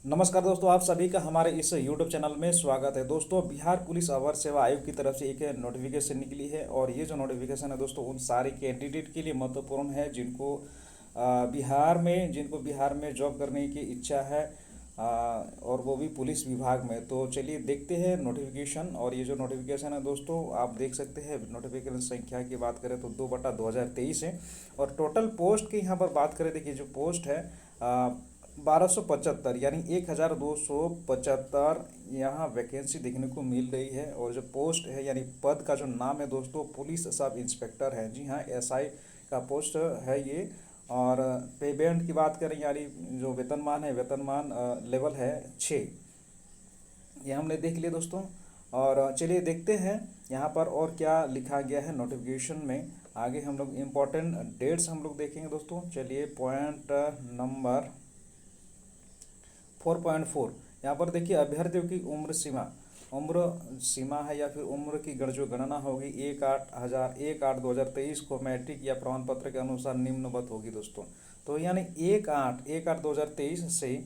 नमस्कार दोस्तों, आप सभी का हमारे इस YouTube चैनल में स्वागत है। दोस्तों, बिहार पुलिस अवर सेवा आयोग की तरफ से एक नोटिफिकेशन निकली है और ये जो नोटिफिकेशन है दोस्तों उन सारे कैंडिडेट के लिए महत्वपूर्ण है जिनको बिहार में जॉब करने की इच्छा है, और वो भी पुलिस विभाग में। तो चलिए देखते हैं नोटिफिकेशन। और ये जो नोटिफिकेशन है दोस्तों, आप देख सकते हैं नोटिफिकेशन संख्या की बात करें तो 2/2023 है। और टोटल पोस्ट की यहाँ पर बात करें, देखिए जो पोस्ट है 1275 यानी 1275 यहाँ वैकेंसी देखने को मिल रही है। और जो पोस्ट है यानी पद का जो नाम है दोस्तों, पुलिस सब इंस्पेक्टर है। जी हाँ, एसआई का पोस्ट है ये। और पे बैंड की बात करें यानी जो वेतनमान है, वेतनमान लेवल है 6। ये हमने देख लिया दोस्तों। और चलिए देखते हैं यहाँ पर और क्या लिखा गया है नोटिफिकेशन में। आगे हम लोग इम्पोर्टेंट डेट्स हम लोग देखेंगे दोस्तों। चलिए पॉइंट नंबर 4.4, यहाँ पर देखिए अभ्यर्थियों की उम्र सीमा है या फिर उम्र की जो गणना होगी 1/8/2023 को मैट्रिक या प्रमाण पत्र के अनुसार निम्नवत होगी दोस्तों। तो यानी 1/8/2023 से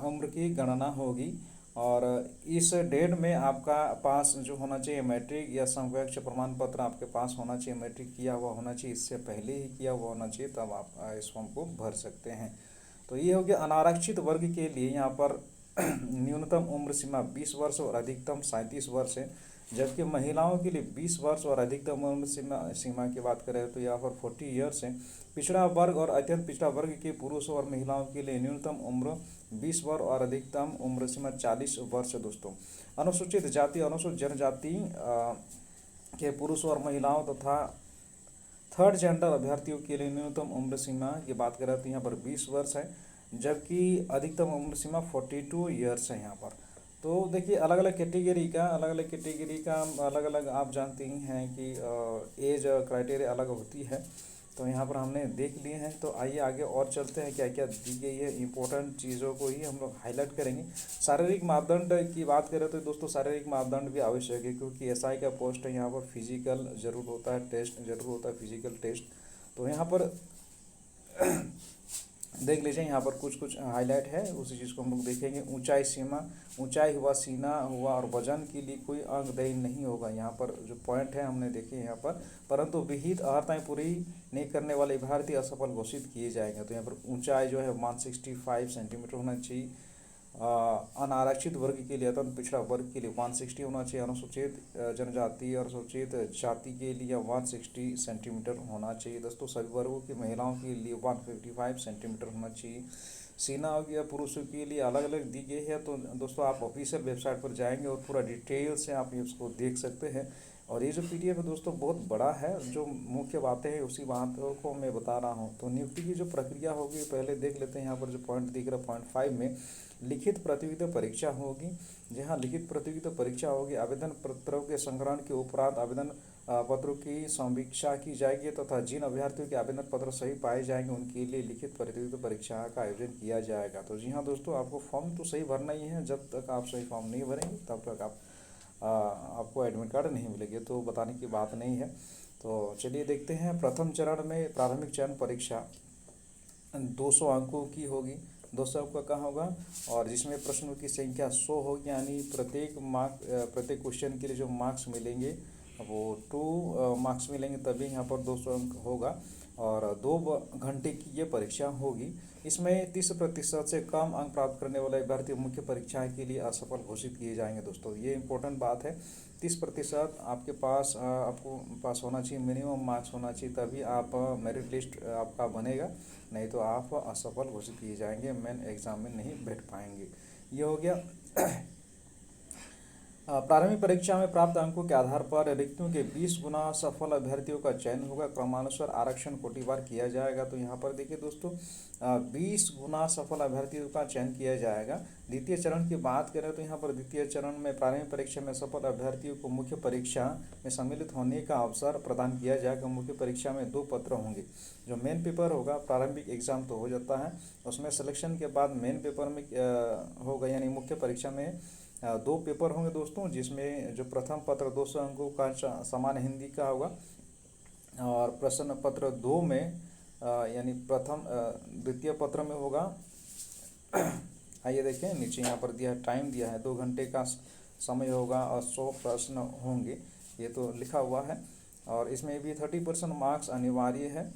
उम्र की गणना होगी। और इस डेट में आपका पास जो होना चाहिए मैट्रिक या समकक्ष प्रमाण पत्र आपके पास होना चाहिए। मैट्रिक किया हुआ होना चाहिए, इससे पहले ही किया हुआ होना चाहिए, तब आप इस फॉर्म को भर सकते हैं। तो ये हो गया अनारक्षित वर्ग के लिए। यहाँ पर न्यूनतम उम्र सीमा 20 वर्ष और अधिकतम 37 वर्ष है। जबकि महिलाओं के लिए 20 वर्ष और अधिकतम उम्र सीमा की बात करें तो यहाँ पर 40 ईयर्स है। पिछड़ा वर्ग और अत्यंत पिछड़ा वर्ग के पुरुषों और महिलाओं के लिए न्यूनतम उम्र 20 वर्ष और अधिकतम उम्र सीमा 40 वर्ष है दोस्तों। अनुसूचित जाति अनुसूचित जनजाति के पुरुषों और महिलाओं तथा थर्ड जेंडर अभ्यर्थियों के लिए न्यूनतम उम्र सीमा की बात करें तो यहाँ पर 20 वर्ष है। जबकि अधिकतम उम्र सीमा 42 ईयर्स है यहाँ पर। तो देखिए अलग अलग कैटेगरी का अलग अलग आप जानते ही हैं कि एज क्राइटेरिया अलग होती है। तो यहाँ पर हमने देख लिए हैं। तो आइए आगे और चलते हैं, क्या क्या दी गई है इंपॉर्टेंट चीज़ों को ही हम लोग हाईलाइट करेंगे। शारीरिक मापदंड की बात करें तो दोस्तों शारीरिक मापदंड भी आवश्यक है, क्योंकि एसआई का पोस्ट है। यहाँ पर फिजिकल जरूर होता है, टेस्ट जरूर होता है, फिजिकल टेस्ट। तो यहाँ पर देख लीजिए, यहाँ पर कुछ कुछ हाईलाइट है, उसी चीज़ को हम लोग देखेंगे। ऊंचाई सीमा, ऊंचाई हुआ, सीना हुआ और वजन के लिए कोई अंक देय नहीं होगा। यहाँ पर जो पॉइंट है हमने देखे यहाँ पर, परंतु विहित अर्हताएँ पूरी नहीं करने वाले अभ्यर्थी असफल घोषित किए जाएंगे। तो यहाँ पर ऊंचाई जो है 165 सेंटीमीटर होना चाहिए। अनारक्षित वर्ग के लिए, अत्यंत पिछड़ा वर्ग के लिए 160 होना चाहिए। अनुसूचित जनजाति और अनुसूचित जाति के लिए 160 सेंटीमीटर होना चाहिए दोस्तों। सभी वर्गों की महिलाओं के लिए 155 सेंटीमीटर होना चाहिए। सीना हो गया, पुरुषों के लिए अलग अलग दी गई है। तो दोस्तों आप ऑफिशियल वेबसाइट पर जाएंगे और पूरा डिटेल से आप इसको देख सकते हैं। और ये जो पीडीएफ है दोस्तों बहुत बड़ा है, जो मुख्य बातें हैं उसी बातों को मैं बता रहा हूँ। तो नियुक्ति की जो प्रक्रिया होगी पहले देख लेते हैं। यहाँ पर जो पॉइंट दिख रहा है पॉइंट 5 में, लिखित प्रतियोगिता परीक्षा होगी। जहाँ लिखित प्रतियोगिता परीक्षा होगी, आवेदन पत्रों के संग्रहण के उपरांत आवेदन पत्रों की समीक्षा की जाएगी तथा जिन अभ्यर्थियों के आवेदन पत्र सही पाए जाएंगे उनके लिए लिखित प्रतियोगिता परीक्षा का आयोजन किया जाएगा। तो जी हाँ दोस्तों, आपको फॉर्म तो सही भरना ही है। जब तक आप सही फॉर्म नहीं भरेंगे तब तक आपको एडमिट कार्ड नहीं मिलेगी, तो बताने की बात नहीं है। तो चलिए देखते हैं। प्रथम चरण में प्राथमिक चयन परीक्षा 200 अंकों की होगी। 200 अंक का कहाँ होगा, और जिसमें प्रश्नों की संख्या 100 होगी। यानी प्रत्येक क्वेश्चन के लिए जो मार्क्स मिलेंगे वो 2 मार्क्स मिलेंगे, तभी यहाँ पर 200 अंक होगा। और 2 घंटे की ये परीक्षा होगी। इसमें 30% से कम अंक प्राप्त करने वाले अभ्यर्थी मुख्य परीक्षाएं के लिए असफल घोषित किए जाएंगे दोस्तों। ये इंपॉर्टेंट बात है। 30% आपको पास होना चाहिए, मिनिमम मार्क्स होना चाहिए, तभी आप मेरिट लिस्ट आपका बनेगा। नहीं तो आप असफल घोषित किए जाएंगे, मेन एग्जाम में नहीं बैठ पाएंगे। ये हो गया। प्रारंभिक परीक्षा में प्राप्त अंकों के आधार पर रिक्तियों के 20 गुना सफल अभ्यर्थियों का चयन होगा। क्रमानुसार आरक्षण कोटिवार किया जाएगा। तो यहाँ पर देखिए दोस्तों 20 गुना सफल अभ्यर्थियों का चयन किया जाएगा। द्वितीय चरण की बात करें तो यहाँ पर द्वितीय चरण में प्रारंभिक परीक्षा में सफल अभ्यर्थियों को मुख्य परीक्षा में सम्मिलित होने का अवसर प्रदान किया जाएगा। मुख्य परीक्षा में 2 पत्र होंगे। जो मेन पेपर होगा, प्रारंभिक एग्जाम तो हो जाता है, उसमें सिलेक्शन के बाद मेन पेपर में होगा, यानी मुख्य परीक्षा में 2 पेपर होंगे दोस्तों। जिसमें जो प्रथम पत्र 200 अंकों का सामान्य हिंदी का होगा, और प्रश्न पत्र 2 में यानी द्वितीय पत्र में होगा आइए देखें, नीचे यहाँ पर दिया है, टाइम दिया है 2 घंटे का समय होगा और 100 प्रश्न होंगे, ये तो लिखा हुआ है। और इसमें भी 30% मार्क्स अनिवार्य है।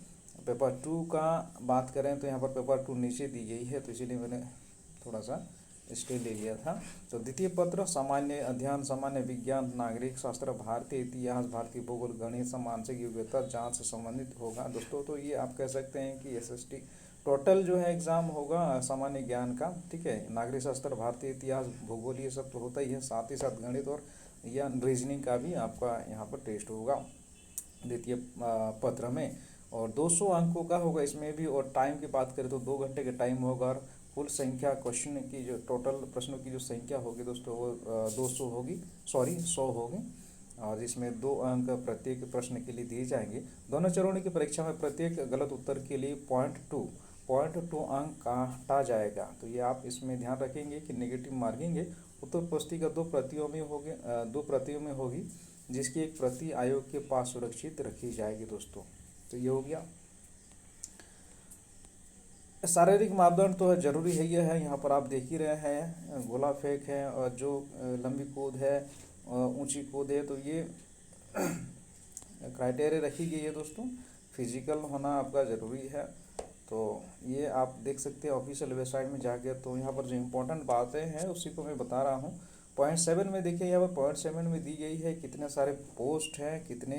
पेपर 2 का बात करें तो यहाँ पर पेपर 2 नीचे दी गई है, तो इसीलिए मैंने थोड़ा सा स्टे ले लिया था। तो द्वितीय पत्र सामान्य अध्ययन, सामान्य विज्ञान, नागरिक शास्त्र, भारतीय इतिहास, भारतीय भूगोल, गणित, मानसिक योग्यता जांच से संबंधित होगा दोस्तों। तो ये आप कह सकते हैं कि एसएसटी टोटल जो है एग्ज़ाम होगा सामान्य ज्ञान का, ठीक है, नागरिक शास्त्र, भारतीय इतिहास, भूगोल, ये सब तो होता ही है, साथ ही साथ गणित और या रीजनिंग का भी आपका यहाँ पर टेस्ट होगा द्वितीय पत्र में। और 200 अंकों का होगा इसमें भी। और टाइम की बात करें तो 2 घंटे का टाइम होगा। और कुल संख्या क्वेश्चन की जो टोटल प्रश्नों की जो संख्या होगी दोस्तों वो 200 होगी, सॉरी 100 होगी। और इसमें 2 अंक प्रत्येक प्रश्न के लिए दिए जाएंगे। दोनों चरणों की परीक्षा में प्रत्येक गलत उत्तर के लिए पॉइंट टू अंक काटा जाएगा। तो ये आप इसमें ध्यान रखेंगे कि नेगेटिव मार्किंग है। उत्तर पुस्तिका 2 प्रतियों में होगी, जिसकी एक प्रति आयोग के पास सुरक्षित रखी जाएगी दोस्तों। तो ये हो गया। शारीरिक मापदंड तो है, जरूरी है, ये है, यहाँ पर आप देख ही रहे हैं, गोला फेंक है और जो लंबी कूद है, ऊंची कूद है, तो ये क्राइटेरिया रखी गई है दोस्तों। फिजिकल होना आपका ज़रूरी है। तो ये आप देख सकते हैं ऑफिशियल वेबसाइट में जाके। तो यहाँ पर जो इम्पोर्टेंट बातें हैं उसी को मैं बता रहा हूँ। पॉइंट 7 में देखिए, यहाँ पर पॉइंट 7 में दी गई है कितने सारे पोस्ट हैं, कितने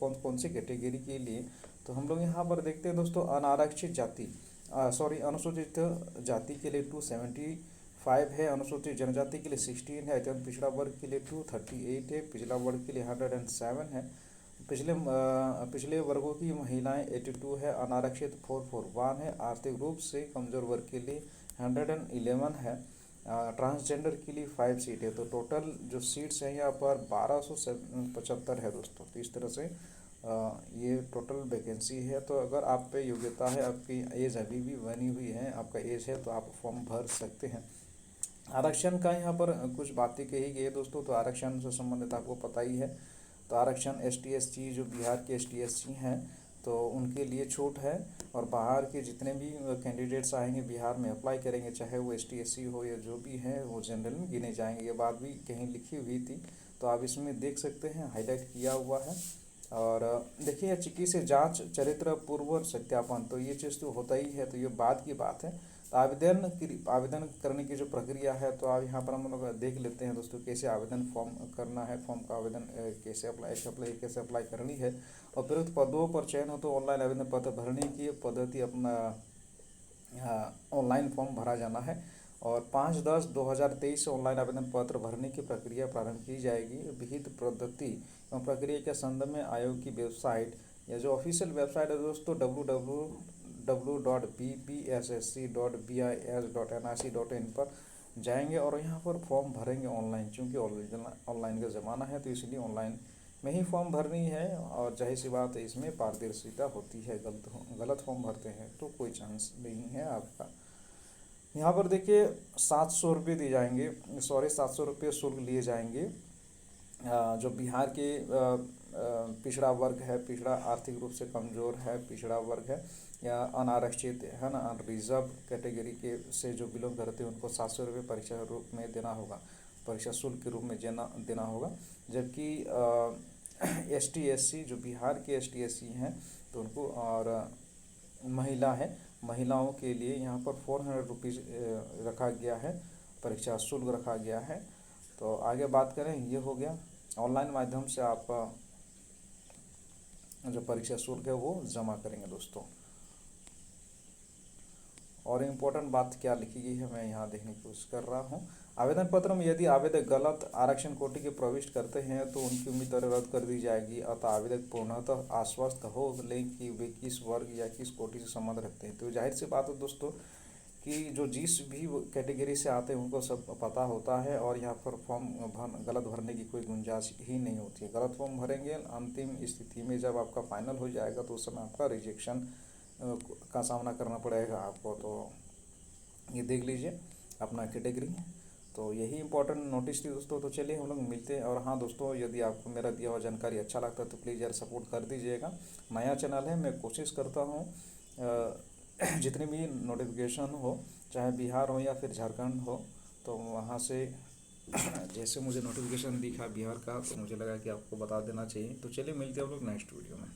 कौन कौन सी कैटेगरी के लिए। तो हम लोग यहाँ पर देखते हैं दोस्तों, अनारक्षित जाति अनुसूचित जाति के लिए 275 है, अनुसूचित जनजाति के लिए 16 है, अत्यंत पिछड़ा वर्ग के लिए 238 है, पिछड़ा वर्ग के लिए 107 है, पिछले वर्गों की महिलाएं 82 है, अनारक्षित 441 है, आर्थिक रूप से कमजोर वर्ग के लिए 111 है, ट्रांसजेंडर के लिए 5 सीट है। तो टोटल जो सीट्स हैं यहाँ पर 1275 है दोस्तों। तो इस तरह से ये टोटल वैकेंसी है। तो अगर आप पे योग्यता है, आपकी एज अभी भी बनी हुई है, आपका एज है, तो आप फॉर्म भर सकते हैं। आरक्षण का यहाँ पर कुछ बातें कही गई है दोस्तों। तो आरक्षण से संबंधित आपको पता ही है। तो आरक्षण ST/SC जो बिहार के ST/SC हैं तो उनके लिए छूट है। और बाहर के जितने भी कैंडिडेट्स आएंगे बिहार में अप्लाई करेंगे, चाहे वो ST/SC हो या जो भी है, वो जनरल में गिने जाएंगे। ये बात भी कहीं लिखी हुई थी, तो आप इसमें देख सकते हैं, हाईलाइट किया हुआ है। और देखिए, चिकित्सा जांच, चरित्र पूर्व सत्यापन, तो ये चीज़ तो होता ही है, तो ये बाद की बात है। तो आवेदन करने की जो प्रक्रिया है, तो आप यहाँ पर हम लोग देख लेते हैं दोस्तों, कैसे आवेदन फॉर्म करना है, फॉर्म का आवेदन कैसे अप्लाई करनी है। और प्रयुक्त पदों पर चयन हो तो ऑनलाइन आवेदन पत्र भरने की पद्धति अपना ऑनलाइन फॉर्म भरा जाना है। और 5/10/2023 से ऑनलाइन आवेदन पत्र भरने की प्रक्रिया प्रारंभ की जाएगी। विहित पद्धति एवं प्रक्रिया के संदर्भ में आयोग की वेबसाइट या जो ऑफिशियल वेबसाइट है दोस्तों www.bpssc.bis.nic.in पर जाएंगे और यहाँ पर फॉर्म भरेंगे ऑनलाइन। चूँकि ऑनलाइन का ज़माना है, तो इसलिए ऑनलाइन में ही फॉर्म भरनी है। और जाहिर सी बात है, इसमें पारदर्शिता होती है। गलत फॉर्म भरते हैं तो कोई चांस नहीं है आपका। यहाँ पर देखिए 700 रुपये दिए जाएंगे, 700 रुपये शुल्क लिए जाएंगे। जो बिहार के पिछड़ा वर्ग है, पिछड़ा आर्थिक रूप से कमज़ोर है, पिछड़ा वर्ग है या अनारक्षित है ना, रिजर्व कैटेगरी के से जो बिलोंग करते हैं, उनको 700 रुपये परीक्षा रूप में देना होगा, परीक्षा शुल्क के रूप में देना होगा। जबकि ST/SC जो बिहार के ST/SC हैं तो उनको, और महिला है, महिलाओं के लिए यहाँ पर 400 रुपीज़ रखा गया है, परीक्षा शुल्क रखा गया है। तो आगे बात करें, ये हो गया ऑनलाइन माध्यम से आप जो परीक्षा शुल्क है वो जमा करेंगे दोस्तों। और इम्पोर्टेंट बात क्या लिखी गई है, मैं यहाँ देखने की कोशिश कर रहा हूँ। आवेदन पत्र में यदि आवेदक गलत आरक्षण कोटि के प्रविष्ट करते हैं तो उनकी उम्मीदवारी रद्द कर दी जाएगी। अतः आवेदक पूर्णतः आश्वस्त हो लें कि वे किस वर्ग या किस कोटि से संबंध रखते हैं। तो जाहिर सी बात है दोस्तों कि जो जिस भी कैटेगरी से आते हैं उनको सब पता होता है। और यहाँ पर फॉर्म गलत भरने की कोई गुंजाइश ही नहीं होती है। गलत फॉर्म भरेंगे, अंतिम स्थिति में जब आपका फाइनल हो जाएगा तो उस समय आपका रिजेक्शन का सामना करना पड़ेगा आपको। तो ये देख लीजिए अपना कैटेगरी। तो यही इंपॉर्टेंट नोटिस थी दोस्तों। तो चलिए हम लोग मिलते हैं। और हाँ दोस्तों, यदि आपको मेरा दिया हुआ जानकारी अच्छा लगता है तो प्लीज़ यार सपोर्ट कर दीजिएगा। नया चैनल है, मैं कोशिश करता हूँ जितनी भी नोटिफिकेशन हो, चाहे बिहार हो या फिर झारखंड हो, तो वहाँ से जैसे मुझे नोटिफिकेशन दिखा बिहार का तो मुझे लगा कि आपको बता देना चाहिए। तो चलिए मिलते हैं हम लोग नेक्स्ट वीडियो में।